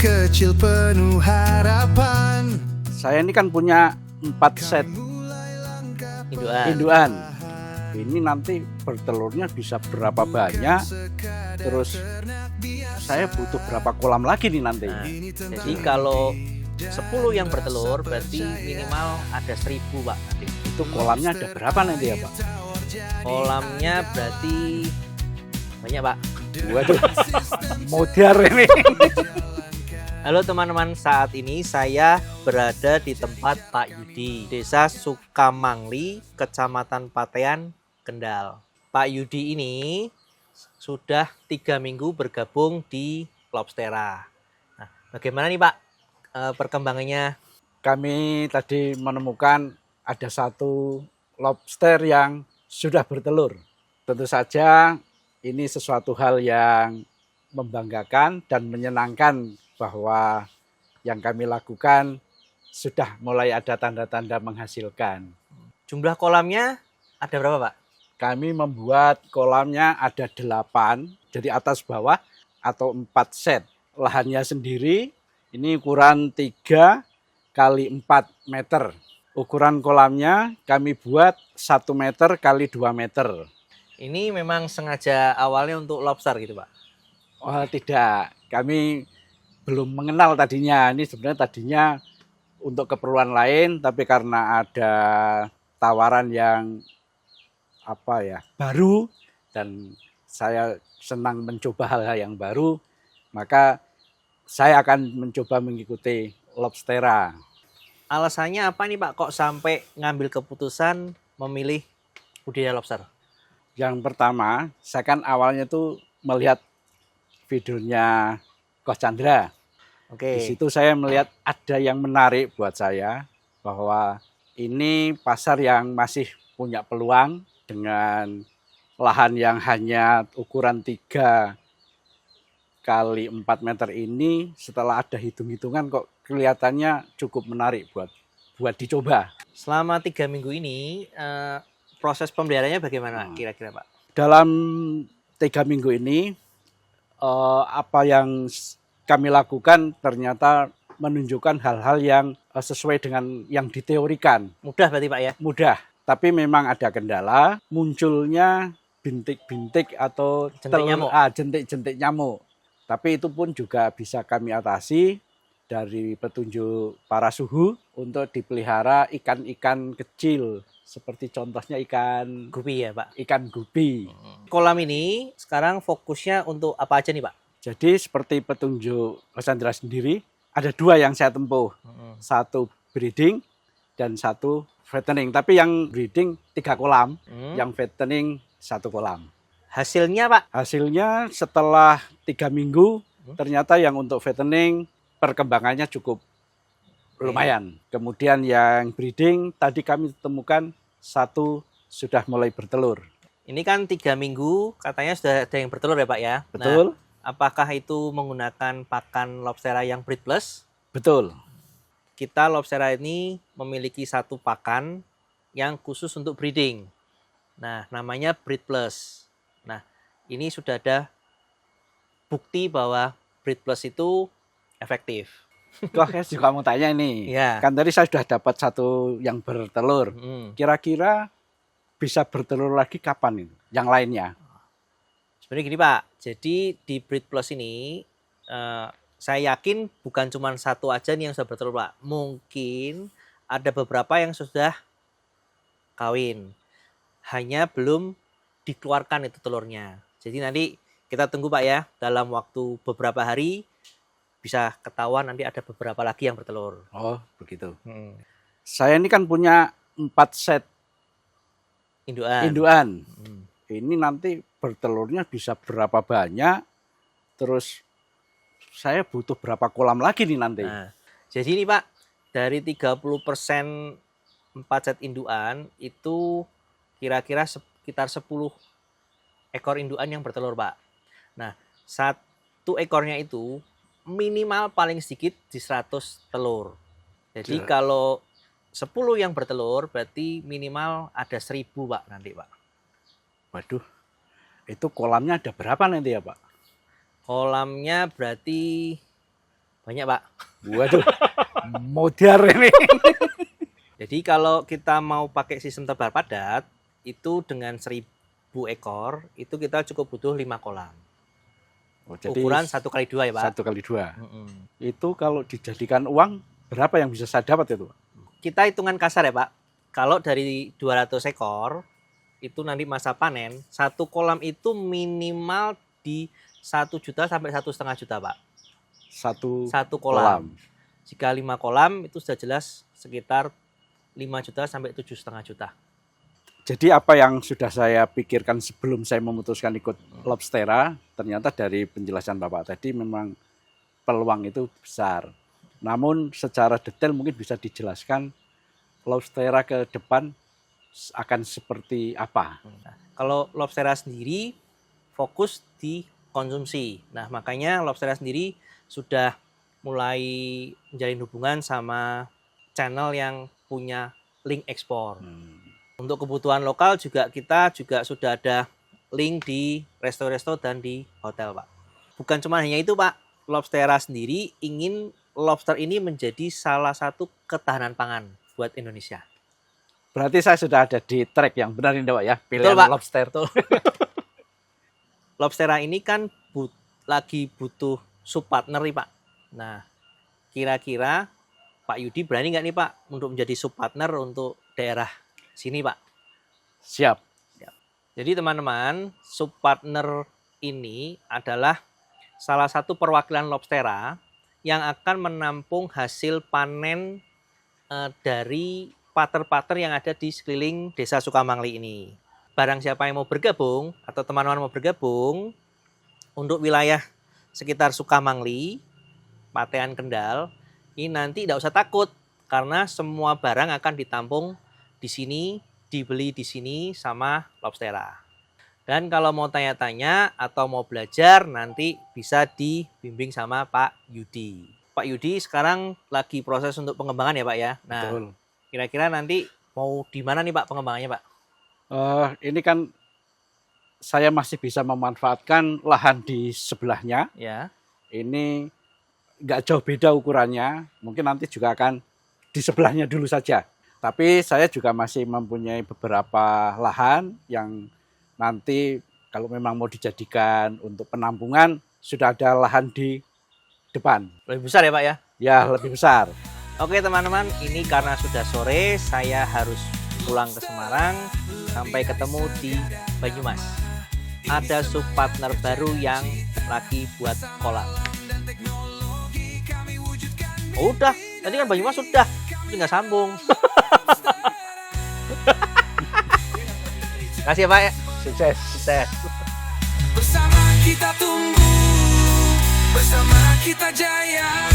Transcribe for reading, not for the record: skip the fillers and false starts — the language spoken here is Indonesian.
kecil penuh harapan. Saya ini kan punya 4 set induan. Ini nanti bertelurnya bisa berapa banyak, terus saya butuh berapa kolam lagi nih nanti. Nah, jadi kalau 10 yang bertelur berarti minimal ada 1000 Pak nanti. Itu kolamnya ada berapa nanti ya Pak? Kolamnya berarti banyak Pak. Waduh, modar ini. Halo teman-teman, saat ini saya berada di tempat Pak Yudi, Desa Sukamangli, Kecamatan Patean, Kendal. Pak Yudi ini sudah 3 minggu bergabung di Lobstera. Nah, bagaimana nih Pak perkembangannya? Kami tadi menemukan ada satu lobster yang sudah bertelur. Tentu saja ini sesuatu hal yang membanggakan dan menyenangkan bahwa yang kami lakukan sudah mulai ada tanda-tanda menghasilkan. Jumlah kolamnya ada berapa Pak? Kami membuat kolamnya ada 8, jadi atas bawah atau 4 set. Lahannya sendiri ini ukuran 3 kali 4 meter. Ukuran kolamnya kami buat 1 meter kali 2 meter. Ini memang sengaja awalnya untuk lobster gitu Pak? Oh tidak, kami belum mengenal tadinya. Ini sebenarnya tadinya untuk keperluan lain, tapi karena ada tawaran yang baru dan saya senang mencoba hal-hal yang baru, maka saya akan mencoba mengikuti Lobstera. Alasannya apa nih Pak kok sampai ngambil keputusan memilih budidaya lobster? Yang pertama, saya kan awalnya tuh melihat videonya Coach Chandra. Oke. Di situ saya melihat ada yang menarik buat saya, bahwa ini pasar yang masih punya peluang dengan lahan yang hanya ukuran 3 kali 4 meter ini. Setelah ada hitung-hitungan kok kelihatannya cukup menarik buat dicoba. Selama 3 minggu ini proses pemeliharaannya bagaimana kira-kira Pak? Dalam 3 minggu ini apa yang kami lakukan ternyata menunjukkan hal-hal yang sesuai dengan yang diteorikan. Mudah berarti Pak ya? Mudah, tapi memang ada kendala, munculnya bintik-bintik atau jentik-jentik nyamuk. Tapi itu pun juga bisa kami atasi dari petunjuk para suhu untuk dipelihara ikan-ikan kecil. Seperti contohnya ikan gupi ya Pak? Ikan gupi. Kolam ini sekarang fokusnya untuk apa aja nih Pak? Jadi seperti petunjuk Mas Chandra sendiri, ada 2 yang saya tempuh. Satu breeding dan satu fattening. Tapi yang breeding 3 kolam, yang fattening 1 kolam. Hasilnya Pak? Hasilnya setelah 3 minggu, ternyata yang untuk fattening perkembangannya cukup lumayan. Kemudian yang breeding tadi kami temukan 1 sudah mulai bertelur. Ini kan 3 minggu katanya sudah ada yang bertelur ya Pak ya? Betul. Nah, apakah itu menggunakan pakan Lobstera yang Breed Plus? Betul. Kita Lobstera ini memiliki 1 pakan yang khusus untuk breeding. Nah, namanya Breed Plus. Nah, ini sudah ada bukti bahwa Breed Plus itu efektif. Kok saya juga mau tanya nih. Ya. Kan tadi saya sudah dapat 1 yang bertelur. Kira-kira bisa bertelur lagi kapan itu? Yang lainnya? Sebenarnya gini Pak, jadi di Breed Plus ini saya yakin bukan cuma 1 aja nih yang sudah bertelur Pak. Mungkin ada beberapa yang sudah kawin, hanya belum dikeluarkan itu telurnya. Jadi nanti kita tunggu Pak ya, dalam waktu beberapa hari bisa ketahuan nanti ada beberapa lagi yang bertelur. Oh begitu. Saya ini kan punya 4 set induan. Ini nanti bertelurnya bisa berapa banyak, terus saya butuh berapa kolam lagi nih nanti. Nah, jadi ini Pak, dari 30% 4 set induan itu kira-kira sekitar 10 ekor induan yang bertelur Pak. Nah, 1 ekornya itu minimal paling sedikit di 100 telur. Jadi kalau 10 yang bertelur berarti minimal ada 1000 Pak nanti Pak. Waduh, itu kolamnya ada berapa nanti ya Pak? Kolamnya berarti Banyak Pak. Waduh, modar ini. Jadi kalau kita mau pakai sistem tebar padat, itu dengan 1.000 ekor, itu kita cukup butuh 5 kolam. Oh, jadi Ukuran 1x2 ya Pak? 1x2. Itu kalau dijadikan uang, berapa yang bisa saya dapat itu? Kita hitungan kasar ya Pak. Kalau dari 200 ekor, itu nanti masa panen, 1 kolam itu minimal di 1 juta sampai 1,5 juta Pak. Satu kolam. Jika 5 kolam, itu sudah jelas sekitar 5 juta sampai 7,5 juta. Jadi apa yang sudah saya pikirkan sebelum saya memutuskan ikut Lobstera, ternyata dari penjelasan Bapak tadi memang peluang itu besar. Namun secara detail mungkin bisa dijelaskan Lobstera ke depan akan seperti apa? Kalau Lobstera sendiri fokus di konsumsi. Nah, makanya Lobstera sendiri sudah mulai menjalin hubungan sama channel yang punya link ekspor. Untuk kebutuhan lokal juga kita juga sudah ada link di resto-resto dan di hotel, Pak. Bukan cuma hanya itu, Pak. Lobstera sendiri ingin lobster ini menjadi salah satu ketahanan pangan buat Indonesia. Berarti saya sudah ada di track yang benar ini, Pak ya, pilihan Betul, Pak. lobster. Betul. Lobstera ini kan lagi butuh subpartner nih, Pak. Nah, kira-kira Pak Yudi berani nggak nih, Pak, untuk menjadi subpartner untuk daerah sini, Pak? Siap. Jadi teman-teman, subpartner ini adalah salah satu perwakilan Lobstera yang akan menampung hasil panen dari pater-pater yang ada di sekeliling desa Sukamangli ini. Barang siapa yang mau bergabung atau teman-teman mau bergabung untuk wilayah sekitar Sukamangli, Patean Kendal, ini nanti tidak usah takut karena semua barang akan ditampung di sini, dibeli di sini sama Lobstera. Dan kalau mau tanya-tanya atau mau belajar nanti bisa dibimbing sama Pak Yudi. Pak Yudi sekarang lagi proses untuk pengembangan ya Pak ya. Nah, Betul. kira-kira nanti mau di mana nih Pak pengembangannya Pak? Ini kan saya masih bisa memanfaatkan lahan di sebelahnya. Ya. Ini nggak jauh beda ukurannya. Mungkin nanti juga akan di sebelahnya dulu saja. Tapi saya juga masih mempunyai beberapa lahan yang nanti kalau memang mau dijadikan untuk penampungan, sudah ada lahan di depan. Lebih besar ya Pak ya? Ya, lebih besar. Oke teman-teman, ini karena sudah sore, saya harus pulang ke Semarang. Sampai ketemu di Banyumas. Ada subpartner baru yang lagi buat kolam. Oh, udah, tadi kan Banyumas sudah, tinggal sambung. Kasih ya Pak ya. Sukses. Sukses. Bersama kita tumbuh, bersama kita jaya.